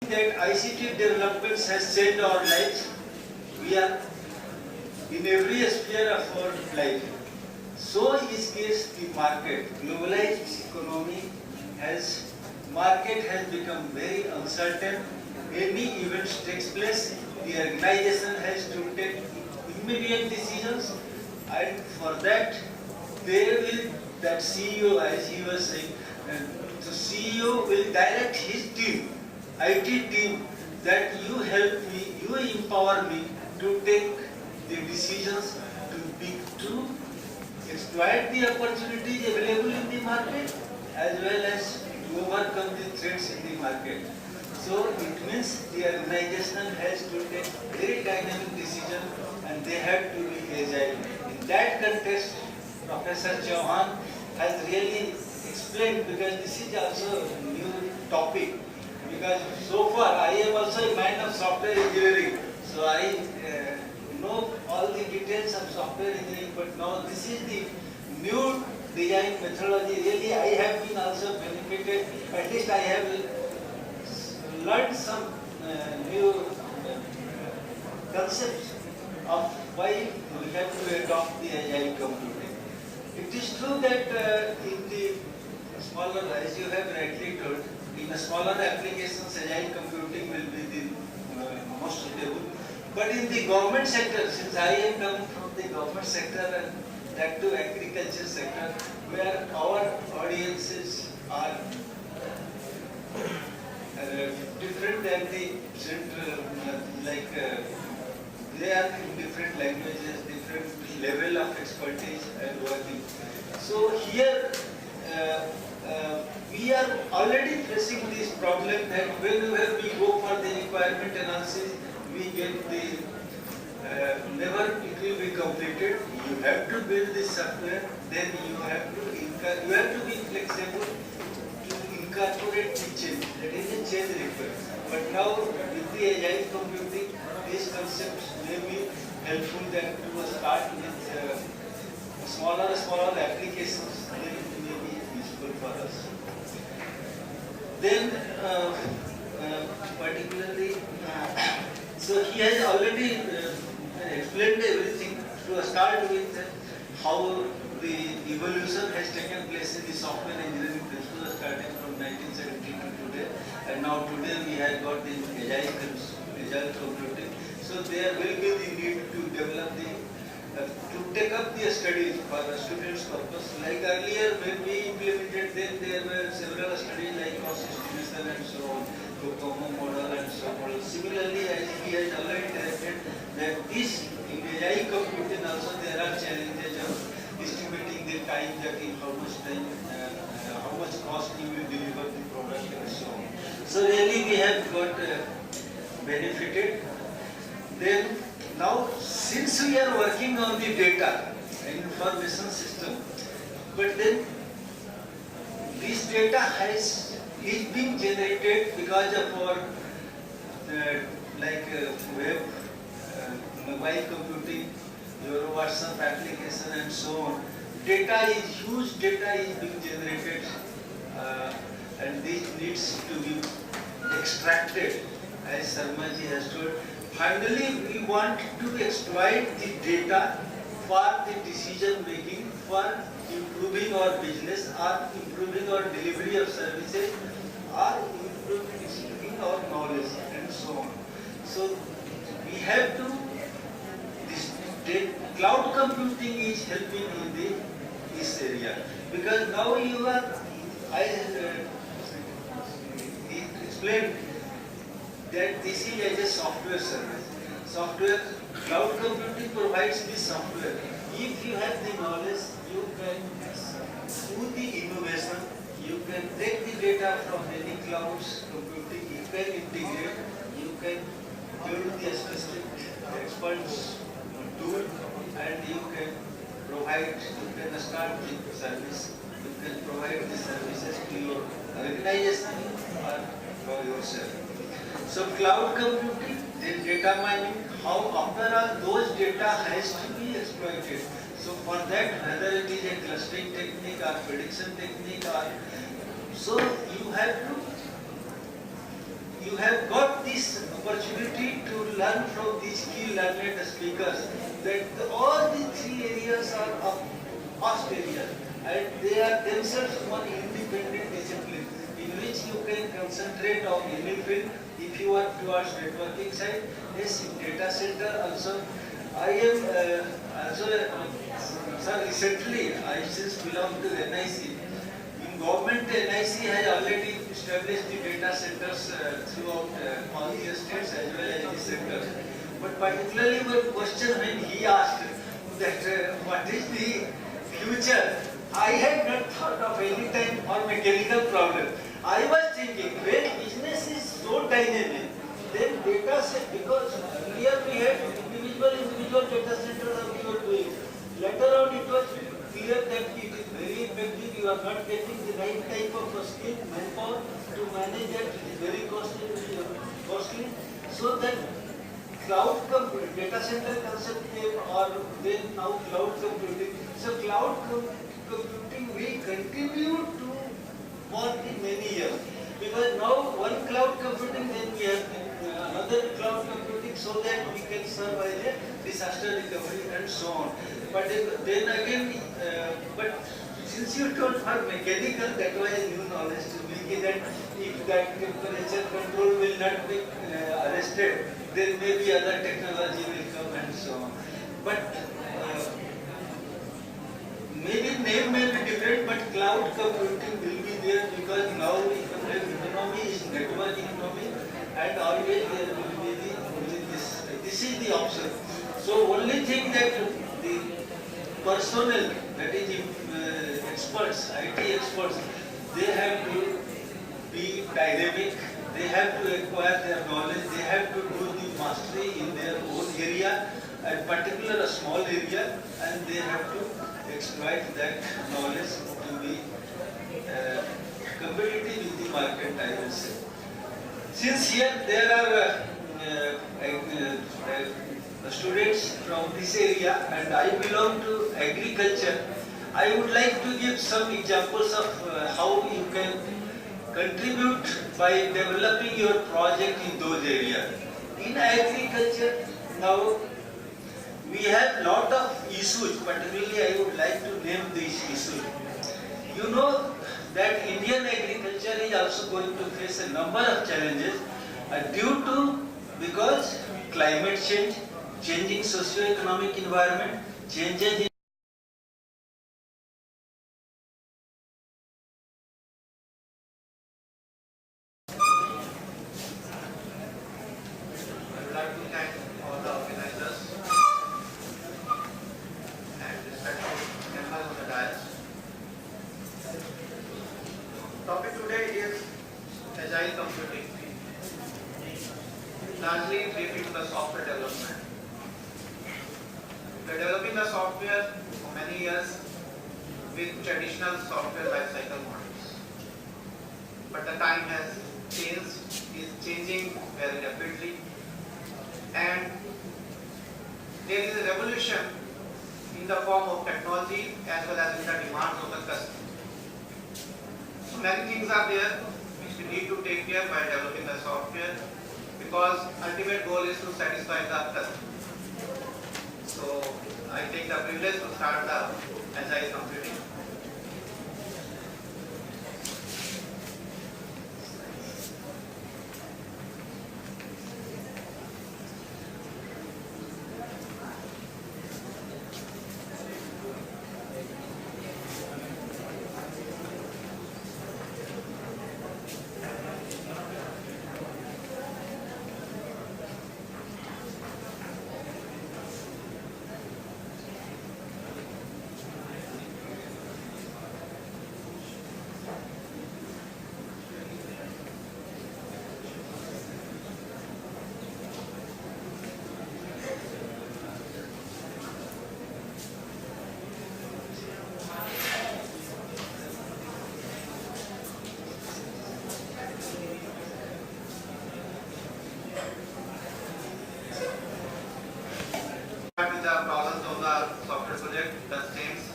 that ICT developments has changed our lives. We are in every sphere of our life. So is case the market. Globalized economy market has become very uncertain. Any event takes place, the organization has to take immediate decisions, and for that that CEO, as he was saying, the CEO will direct his team, IT team, that you help me, you empower me to take the decisions to exploit the opportunities available in the market as well as to overcome the threats in the market. So it means the organization has to take very dynamic decision and they have to be agile. In that context, Professor Chauhan has really explained, because this is also a new topic, because so far I am also a man of software engineering, so I know all the details of software engineering, but now this is the new design methodology. Really I have been also benefited, at least I have learned some new concepts of why we have to adopt the agile computing. It is true that in the smaller, as you have rightly told, in the smaller applications, agile computing will be the most suitable. But in the government sector, since I am coming from the government sector and that to agriculture sector, where our audiences are different than the central, they are in different languages, different level of expertise and working. So here we are already facing this problem that whenever we go for the requirement analysis, we get the never it will be completed. You have to build this software, then you have to be flexible to incorporate the change. That is a change required. But now with the agile computing, these concepts may be helpful that to start with smaller applications. Then it may be useful for us. Then particularly, so he has already explained everything. To start with how the evolution has taken place in the software engineering principle starting from 1970 to today, and now today we have got the agile computing. So there will be the need to develop to take up the studies for the students' purpose. Like earlier when we implemented, then there were several studies like cost estimation and so on, COCOMO model and so on. Similarly, as he has already directed, that this in agile computing also there are challenges of estimating the time, that in how much time, how much cost you will deliver the product and so on. So really we have got benefited. Then now since we are working on the data information system, but then this data is being generated because of our web, mobile computing, your WhatsApp application and so on. Huge data is being generated and this needs to be extracted, as Sarmaji has told. Finally, we want to exploit the data for the decision making, for improving our business or improving our delivery of services or improving our knowledge and so on. So we have to, cloud computing is helping in this area, because now I explained that this is as a software service. Cloud computing provides the software. If you have the knowledge, you can do the innovation, you can take the data from any clouds computing, you can integrate, you can build the specific experts tool, and you can start the service, you can provide the services to your organization or for yourself. So cloud computing, then data mining, how after all those data has to be exploited. So for that, whether it is a clustering technique or prediction technique, or so you have to you have got this opportunity to learn from these key learned speakers that all the three areas are of vast areas and they are themselves one independent discipline in which you can concentrate on any field if you are towards networking side. Yes, in data center also. I am also, sir, recently I since belong to NIC. In government, NIC has already established the data centers throughout all the states as well as the centers. But particularly one question when he asked that what is the future, I had not thought of any time for mechanical problem. I was thinking when business is so dynamic, then data set, because earlier we had individual data centers that we were doing. Later on it was clear that it is very effective, you are not getting the right type of skill, manpower to manage that, it is very costly. So that cloud data center concept came, or then now cloud computing. So cloud computing will continue to work in many years. Because now one cloud computing, then we have another cloud computing so that we can serve as a disaster recovery and so on. But then again, but since you told for mechanical, that was a new knowledge to me that if that temperature control will not be arrested, then maybe other technology will come and so on. But maybe name may be different, but cloud computing will be there because now economy is network economy and always there will be this. This is the option. So only thing that the personnel, that is experts, IT experts, they have to be dynamic, they have to acquire their knowledge, they have to do the mastery in their own area, and particular a small area, and they have to exploit that knowledge to be competitive in the market, I will say. Since here there are students from this area and I belong to agriculture, I would like to give some examples of how you can contribute by developing your project in those areas. In agriculture, now we have lot of issues, particularly I would like to name these issues. You know that Indian agriculture is also going to face a number of challenges because climate change, changing socio-economic environment, changes in topic today is agile computing, largely related to the software development. We are developing the software for many years with traditional software lifecycle models. But the time has changed, is changing very rapidly, and there is a revolution in the form of technology as well as in the demands of the customer. So many things are there which we need to take care by developing the software, because ultimate goal is to satisfy the customer. So I take the privilege to start the agile computing. The problems of the software project constraints,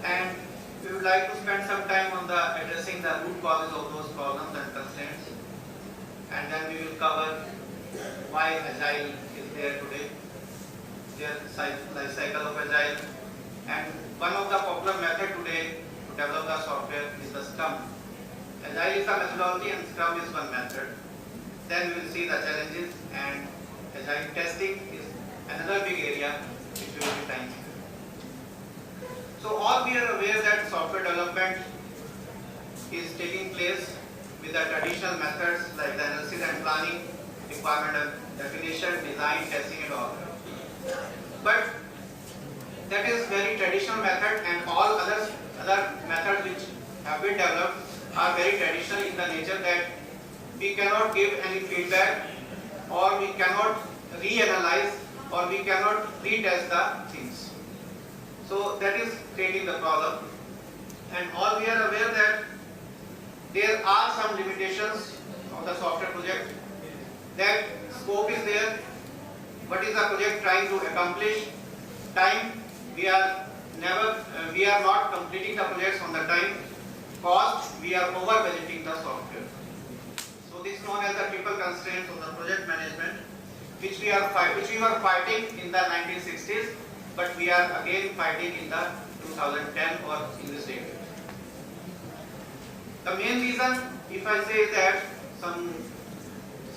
and we would like to spend some time on the addressing the root causes of those problems and constraints. and then we will cover why Agile is there today, their life cycle of Agile, and one of the popular method today to develop the software is the Scrum. Agile is the methodology and Scrum is one method. Then we will see the challenges, and Agile testing is another big area which we will be trying. So all we are aware that software development is taking place with the traditional methods like the analysis and planning, requirement definition, design, testing and all. But that is very traditional method, and all other methods which have been developed are very traditional in the nature that we cannot give any feedback, or we cannot reanalyze, or we cannot retest the things. So that is creating the problem, and all we are aware that there are some limitations of the software project. That scope is there. What is the project trying to accomplish? Time, we are not completing the projects on the time. Cost, we are over budgeting the software. So this is known as the triple constraints of the project management, which we were fighting in the 1960s, but we are again fighting in the 2010 or in this decade. The main reason, if I say that, some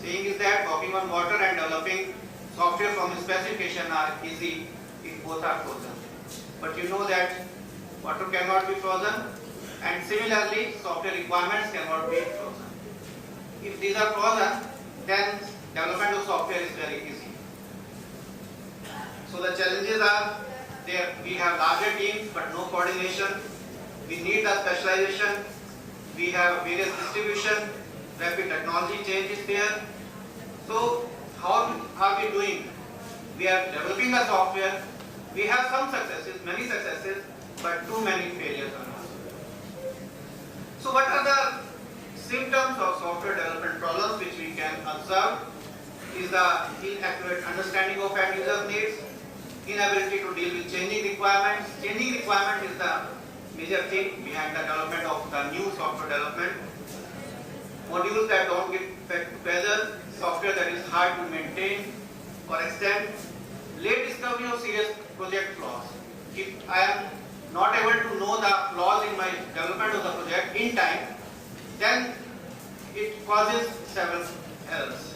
saying is that walking on water and developing software from specification are easy if both are frozen. But you know that water cannot be frozen, and similarly software requirements cannot be frozen. If these are frozen, then development of software is very easy. So the challenges are there. We have larger teams but no coordination. We need the specialization. We have various distribution. Rapid technology change is there. So how are we doing? We are developing the software. We have some successes, many successes, but too many failures are also. So what are the symptoms of software development problems which we can observe? Is the inaccurate understanding of end user needs, inability to deal with changing requirements. Changing requirement is the major thing behind the development of the new software development. Modules that don't get together, software that is hard to maintain or extend, late discovery of serious project flaws. If I am not able to know the flaws in my development of the project in time, then it causes several errors.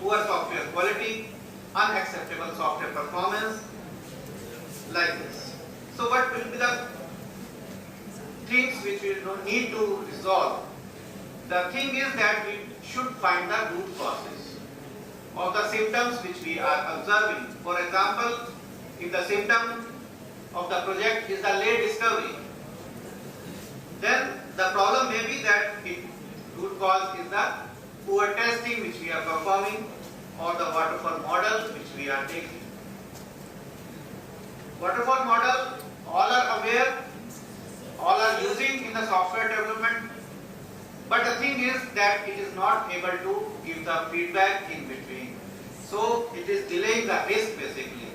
Poor software quality, unacceptable software performance, like this. So what will be the things which we need to resolve? The thing is that we should find the root causes of the symptoms which we are observing. For example, if the symptom of the project is the late discovery, then the problem may be that root cause is the poor testing which we are performing, or the waterfall model which we are taking. Waterfall model, all are aware, all are using in the software development, but the thing is that it is not able to give the feedback in between. So it is delaying the risk basically.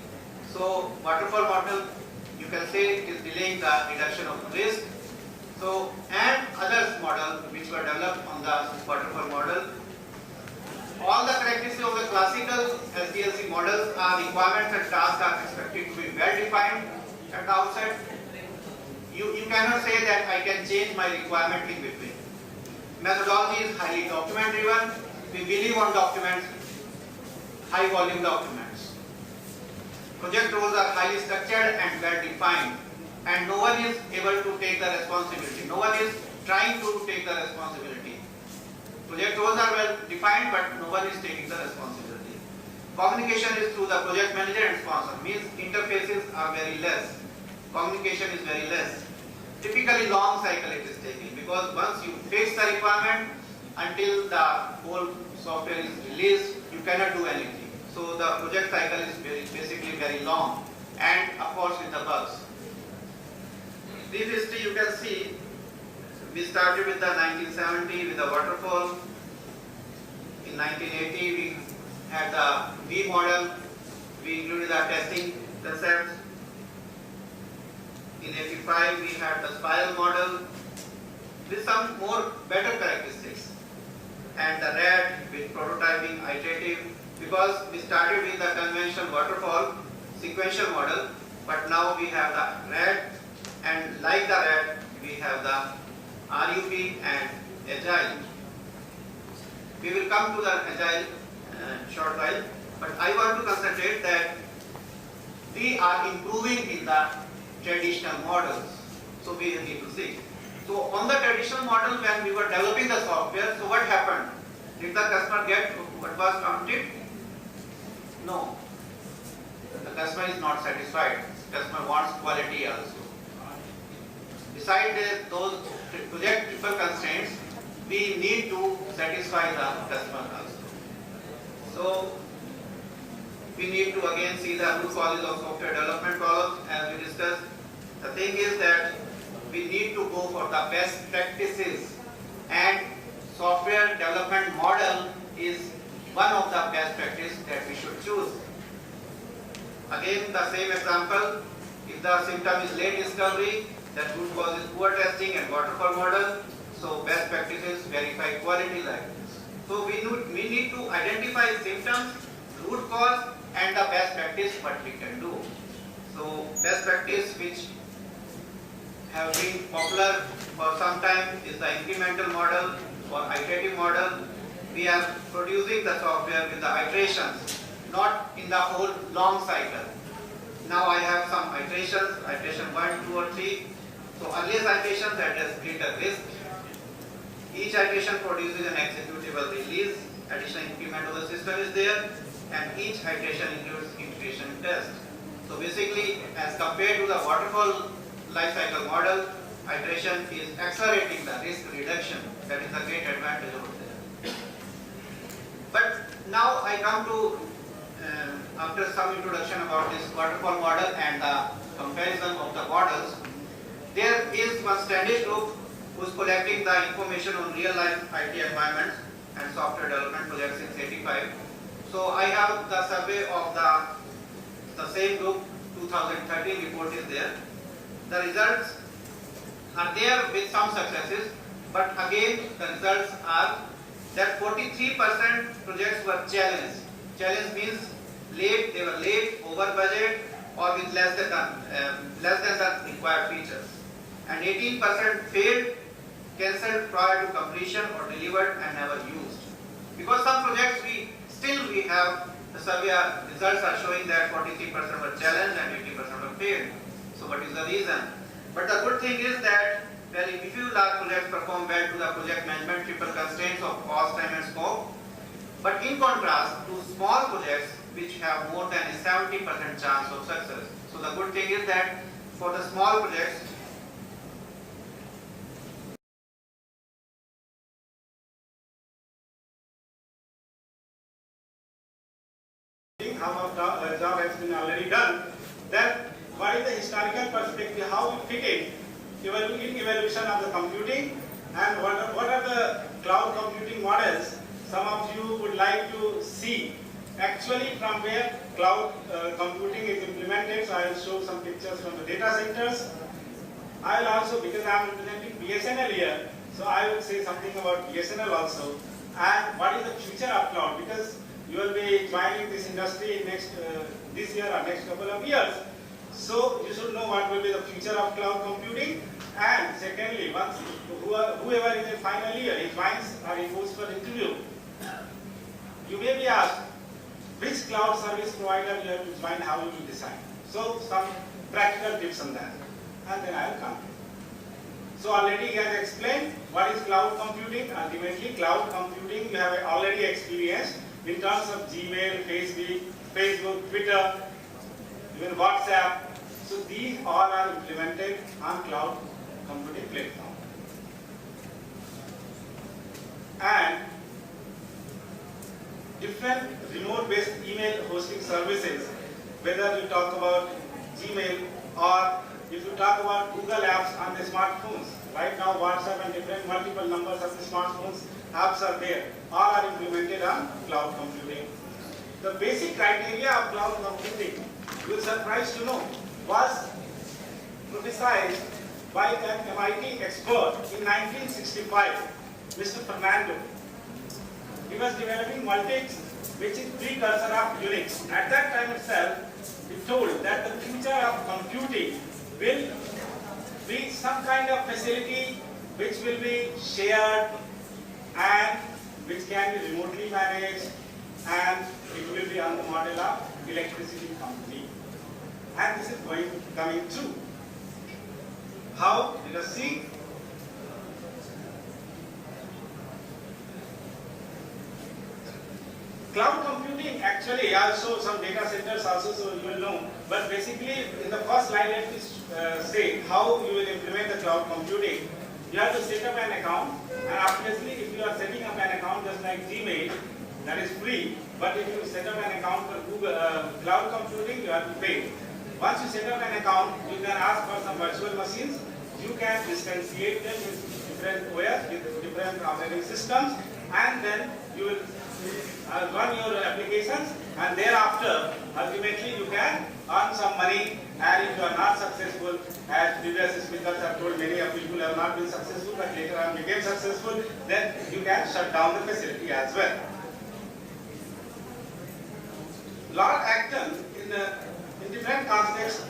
So waterfall model, you can say it is delaying the reduction of risk. So, and others model which were developed on the waterfall model. All the characteristics of the classical SDLC models are requirements and tasks are expected to be well defined at the outset. You cannot say that I can change my requirement in between. Methodology is highly document driven. We believe on documents, high volume documents. Project roles are highly structured and well defined, and no one is able to take the responsibility. No one is trying to take the responsibility. Project roles are well defined, but no one is taking the responsibility. Communication is through the project manager and sponsor, means interfaces are very less. Communication is very less. Typically long cycle it is taking, because once you fix the requirement, until the whole software is released, you cannot do anything. So the project cycle is basically very long, and of course with the bugs. Brief history you can see, we started with the 1970 with the waterfall. In 1980 we had the V model, we included the testing concepts. In 85 we had the spiral model with some more better characteristics. and the RAD with prototyping, iterative, because we started with the conventional waterfall sequential model, but now we have the RAD, and like the RAD, we have the RUP and Agile. We will come to the Agile short while, but I want to concentrate that we are improving in the traditional models. So we need to see. So on the traditional model, when we were developing the software, so what happened? Did the customer get what was prompted? No. The customer is not satisfied. Customer wants quality also. Besides those project triple constraints, we need to satisfy the customer also. So we need to again see the root causes of software development problems as we discussed. The thing is that we need to go for the best practices, and software development model is one of the best practices that we should choose. Again, the same example, if the symptom is late discovery, that root cause is poor testing and waterfall model, so best practices verify quality like this. So we need to identify symptoms, root cause, and the best practice what we can do. So best practice which have been popular for some time is the incremental model or iterative model. We are producing the software with the iterations, not in the whole long cycle. Now I have some iterations, iteration 1, 2 or 3. So earliest iteration that has greater risk. Each iteration produces an executable release, additional increment of the system is there, and each iteration includes integration test. So basically, as compared to the waterfall lifecycle model, iteration is accelerating the risk reduction. That is a great advantage over there. But now I come to, after some introduction about this waterfall model and the comparison of the models, there is one standard group who is collecting the information on real life IT environments and software development projects since 85. So I have the survey of the same group, 2013 report is there. The results are there with some successes, but again the results are that 43% projects were challenged. Challenge means late, they were late, over budget, or with less than the required features. And 18% failed, cancelled prior to completion, or delivered and never used. Because some projects we have the survey results are showing that 43% were challenged and 80% were failed. So what is the reason? But the good thing is that very few large projects perform well to the project management triple constraints of cost, time and scope. But in contrast to small projects which have more than a 70% chance of success. So the good thing is that for the small projects, how a job has been already done, then what is the historical perspective, how it fit in evolution of the computing, and what are the cloud computing models some of you would like to see actually from where cloud computing is implemented. So I will show some pictures from the data centers. I will also, because I am representing BSNL here, so I will say something about BSNL also, and what is the future of cloud, because you will be joining this industry next this year or next couple of years. So you should know what will be the future of cloud computing. And secondly, once whoever is in final year, he joins or he goes for interview, you may be asked which cloud service provider you have to join, how you will decide. So some practical tips on that, and then I will come. So already he has explained what is cloud computing. Ultimately, cloud computing you have already experienced in terms of Gmail, Facebook, Twitter, even WhatsApp. So these all are implemented on cloud computing platform. And different remote-based email hosting services, whether you talk about Gmail or if you talk about Google apps on the smartphones. Right now WhatsApp and different multiple numbers of the smartphones apps are there. All are implemented on cloud computing. The basic criteria of cloud computing, you will surprised to know, was prophesied by an MIT expert in 1965, Mr. Fernando. he was developing Multics, which is precursor of Unix. At that time itself, he told that the future of computing will be some kind of facility which will be shared and which can be remotely managed, and it will be on the model of electricity company. And this is coming true. How? Let us see. Cloud computing actually also some data centers also, so you will know. But basically, in the first line, let me say how you will implement the cloud computing. You have to set up an account, and obviously, if you are setting up an account just like Gmail, that is free. But if you set up an account for Google cloud computing, you have to pay. Once you set up an account, you can ask for some virtual machines. You can instantiate them with different OS, with different operating systems, and then you will run your applications, and thereafter, ultimately, you can earn some money. And if you are not successful, as previous speakers have told, many of people have not been successful, but later on became successful, then you can shut down the facility as well. Lord Acton, in different contexts,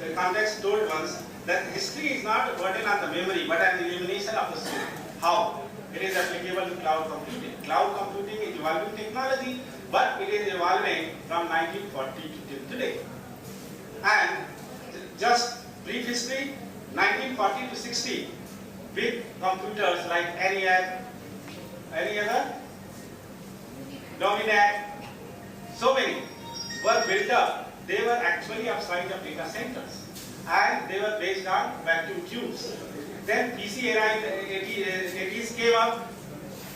told once that history is not a burden on the memory, but an elimination of the soul. How? It is applicable to cloud computing. Cloud computing is evolving technology, but it is evolving from 1940 to till today. And just brief history, 1940 to 60, big computers like ENIAC, any other? Dominac, so many were built up. They were actually upside of data centers, and they were based on vacuum tubes. Then PC era in the 80s came up.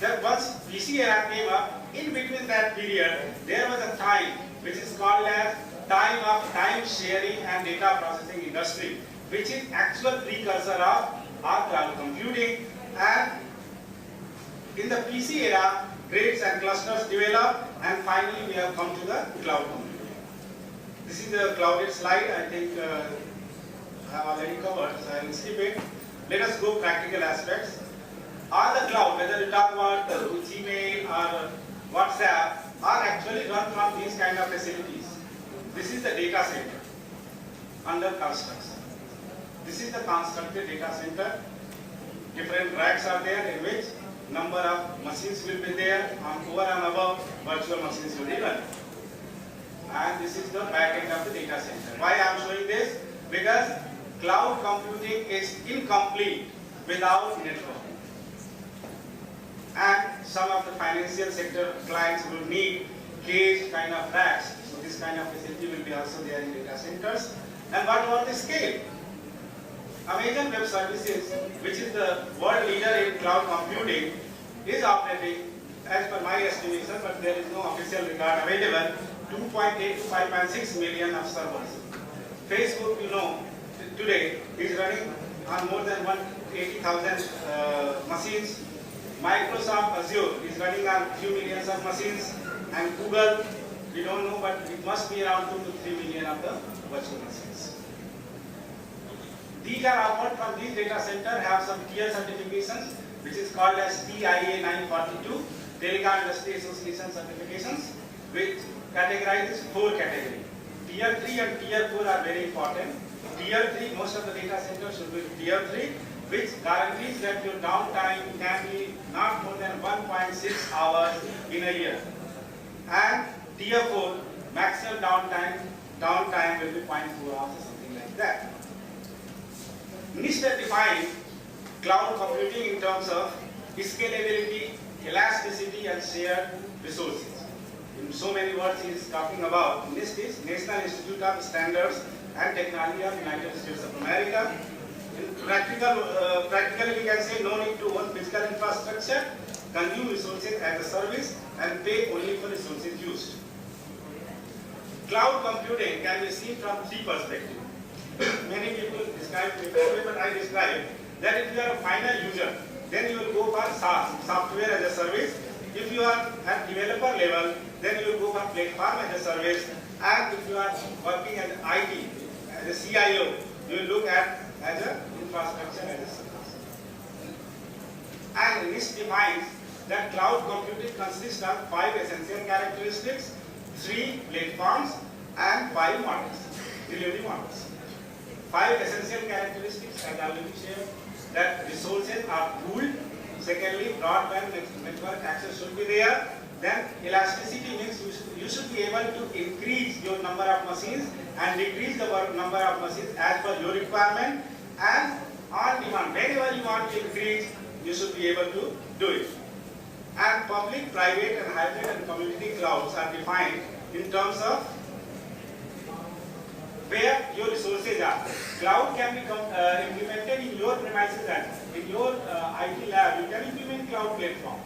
Then once PC era came up, in between that period, there was a time which is called as time of time sharing and data processing industry, which is actual precursor of our cloud computing. And in the PC era, grades and clusters developed, and finally we have come to the cloud computing. This is the clouded slide. I think I have already covered, so I will skip it. Let us go practical aspects. All the cloud, whether you talk about Gmail or WhatsApp, are actually run from these kind of facilities. This is the data center under construction. This is the constructed data center. Different racks are there in which number of machines will be there, and over and above virtual machines will be run. And this is the back end of the data center. Why I am showing this? Because cloud computing is incomplete without networking. And some of the financial sector clients will need caged kind of racks. So this kind of facility will be also there in data centers. And what about the scale? Amazon Web Services, which is the world leader in cloud computing, is operating, as per my estimation, but there is no official record available, 2.8 to 5.6 million of servers. Facebook, you know, today is running on more than 180,000 machines. Microsoft Azure is running on few millions of machines, and Google, we don't know, but it must be around 2 to 3 million of the virtual machines. These are offered from these data center, have some tier certifications, which is called as TIA 942, Telecom Industry Association certifications, which categorizes 4 categories. Tier 3 and Tier 4 are very important. Tier 3, most of the data centers should be Tier 3, which guarantees that your downtime can be not more than 1.6 hours in a year. And Tier 4, maximum downtime will be 0.4 hours or something like that. NIST defined cloud computing in terms of scalability, elasticity, and shared resources. In so many words he is talking about. NIST is National Institute of Standards and Technology of United States of America. In practically we can say no need to own physical infrastructure, consume resources as a service, and pay only for resources used. Cloud computing can be seen from 3 perspectives. Many people describe it that way, but I describe that if you are a final user, then you will go for SaaS, software as a service. If you are at developer level, then you will go for platform as a service. And if you are working as IT, as a CIO, you will look at as an infrastructure as a service. And this defines that cloud computing consists of 5 essential characteristics, 3 platforms, and 5 models, delivery models. 5 essential characteristics as already shared, that resources are pooled. Secondly, broadband network access should be there. Then elasticity means you should be able to increase your number of machines and decrease the number of machines as per your requirement. And on demand, whenever you want to increase, you should be able to do it. And public, private, and hybrid and community clouds are defined in terms of where your resources are. Cloud can be implemented in your premises and in your IT lab. You can implement cloud platform.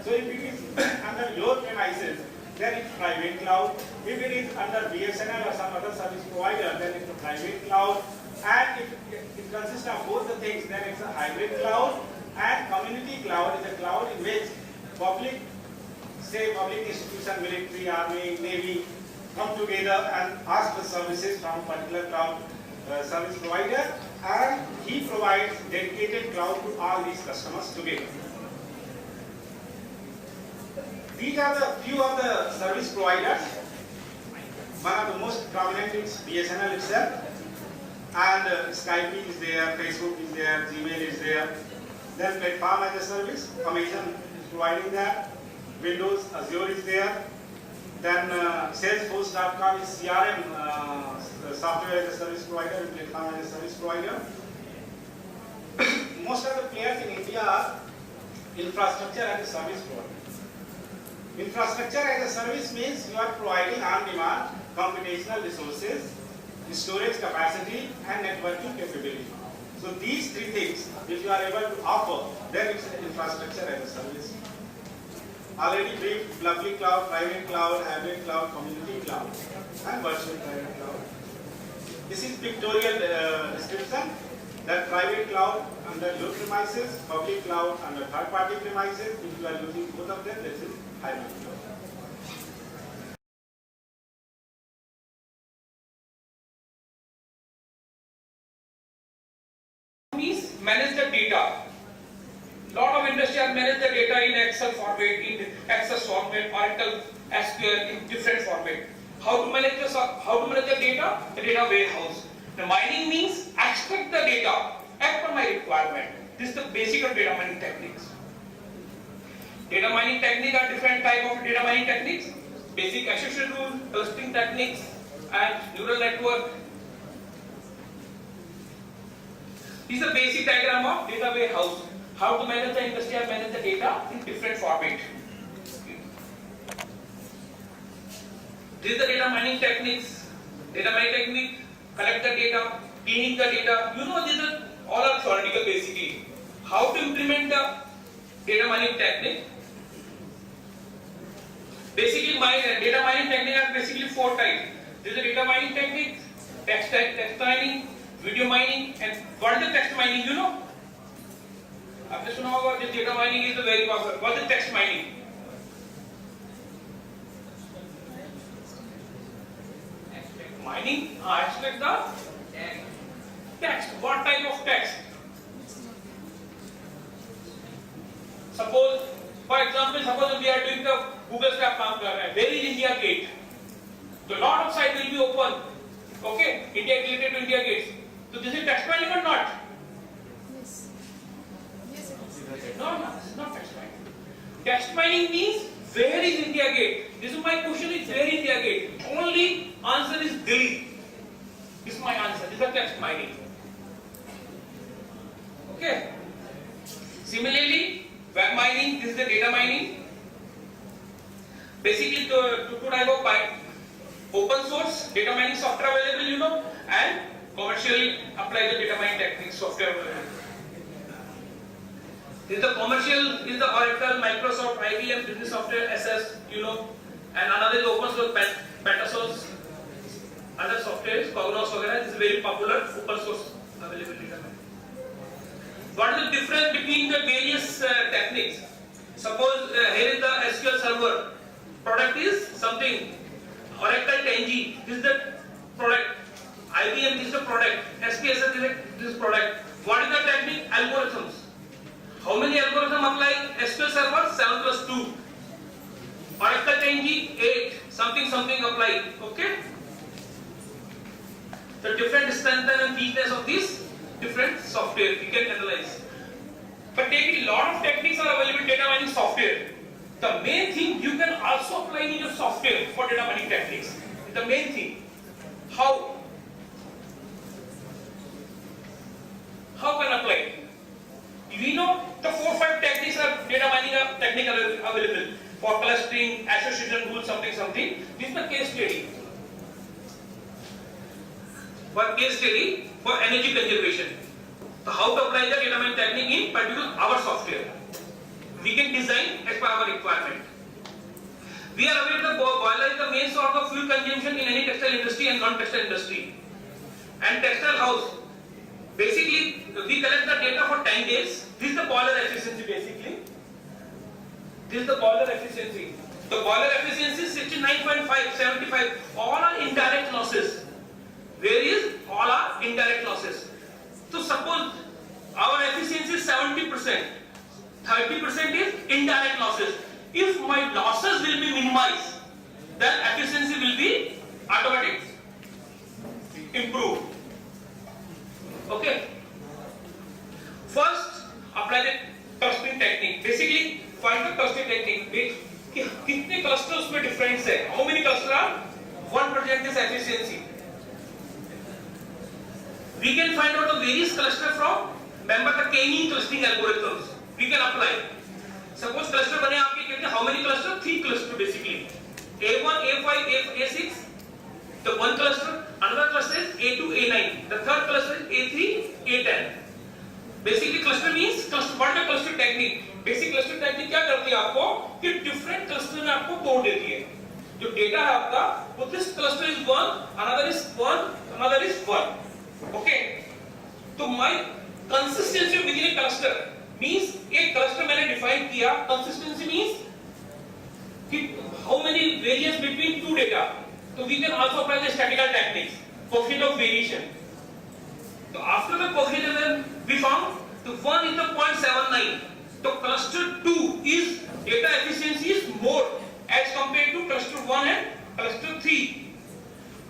So if it is under your premises, then it's private cloud. If it is under BSNL or some other service provider, then it's a private cloud. And if it consists of both the things, then it's a hybrid cloud. And community cloud is a cloud in which public, say public institution, military, army, navy, come together and ask the services from a particular cloud service provider, and he provides dedicated cloud to all these customers together. These are the few of the service providers. One of the most prominent is BSNL itself, and Skype is there, Facebook is there, Gmail is there. Then platform as a service, Amazon is providing that. Windows, Azure is there. Then Salesforce.com is CRM, software as a service provider, and platform as a service provider. Most of the players in India are infrastructure as a service provider. Infrastructure as a service means you are providing on-demand computational resources, storage capacity, and networking capability. So these 3 things, if you are able to offer, then it's infrastructure as a service. Already briefed public cloud, private cloud, hybrid cloud, community cloud, and virtual private cloud. This is pictorial description, that private cloud under your premises, public cloud under third-party premises. If you are using both of them, this is hybrid cloud. Means manage the data. Lot of industry are manage the data in Excel format, in Access format, Oracle, SQL in different format. How to manage the data? The data warehouse. The mining means extract the data as per my requirement. This is the basic of data mining techniques. Data mining techniques are different type of data mining techniques. Basic accession rule, clustering techniques, and neural network. This is the basic diagram of data warehouse. How to manage the industry and manage the data in different format. This is the data mining techniques. Data mining technique, collect the data, cleaning the data. You know, these are all are theoretical basically. How to implement the data mining technique? Basically, my data mining technique are basically 4 types. This is the data mining technique, text mining, video mining, and what is the text mining? You know? आपने सुना होगा this data mining is the very popular. What is text mining? Mining, extract the text. What type of text? Suppose, for example, suppose we are doing the Google Stack काम कर रहे हैं. Where is India Gate? So lot of site will be open. Okay, India related to India Gates. So this is text mining or not? Yes. Yes, it is. No, this is not text mining. Text mining means where is India Gate? This is my question is where is India Gate? Only answer is Delhi. This is my answer. This is text mining. Okay. Similarly, web mining, this is the data mining. Basically, two type of open source data mining software available, you know, and commercially apply the data mining techniques software available. This is the commercial, this is the Oracle, Microsoft, IBM, Business Software, SS, you know, and another is open source, Petasource, other software is Cognos, this is very popular open source available data mining. What is the difference between the various techniques? Suppose here is the SQL Server. Product is something. Oracle 10G, this is the product. IBM, this is the product. SPSS, this is product. What is the technique? Algorithms. How many algorithm apply SQL Server? 7 plus 2. Oracle 10G 8. Something apply. Okay. The different strength and weakness of these different software we can analyze. But take a lot of techniques are available in data mining software. The main thing you can also apply in your software for data mining techniques. The main thing. How can apply? We know the 4-5 techniques are data mining are technical available for clustering, association rule, something. This is the case study. For case study for energy conservation. So how to apply the data mining technique in particular our software. We can design as per our requirement. We are aware the boiler is the main source of fuel consumption in any textile industry and non-textile industry. And textile house. Basically, we collect the data for 10 days. This is the boiler efficiency basically. This is the boiler efficiency. The boiler efficiency is 69.5, 75. All are indirect losses. Where is all are indirect losses? So suppose our efficiency is 70%. 30% is indirect losses. If my losses will be minimized, then efficiency will be automatic improved. Okay. First, apply the clustering technique. Basically, find the clustering technique. कितने cluster उसमें difference है? How many cluster are 1% is efficiency? We can find out the various cluster from member the K-mean clustering algorithms. We can apply. Suppose cluster बने आपके कितने? How many cluster? 3 cluster basically. A1, A5, A6. The one cluster. Another cluster is A2, A9. The third cluster is A3, A10. Basically cluster means cluster. What is cluster technique? Basic cluster technique क्या करती है आपको? कि different cluster में आपको तोड़ देती है. जो data है आपका, वो this cluster is 1, another is 1, another is 1. Okay. तो my consistency within a cluster means एक cluster मैंने define किया. Consistency means कि how many variance between two data. So we can also apply the statistical techniques, coefficient of variation. So after the coefficient we found the 1 is the 0.79. So cluster 2 is data efficiency is more as compared to cluster 1 and cluster 3.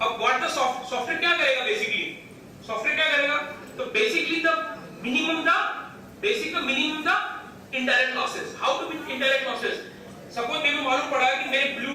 अब what the software क्या करेगा basically? Software क्या करेगा? तो basically the minimum the indirect losses. How to minimum indirect losses? Suppose मेरे को मालूम पड़ा कि मेरे blue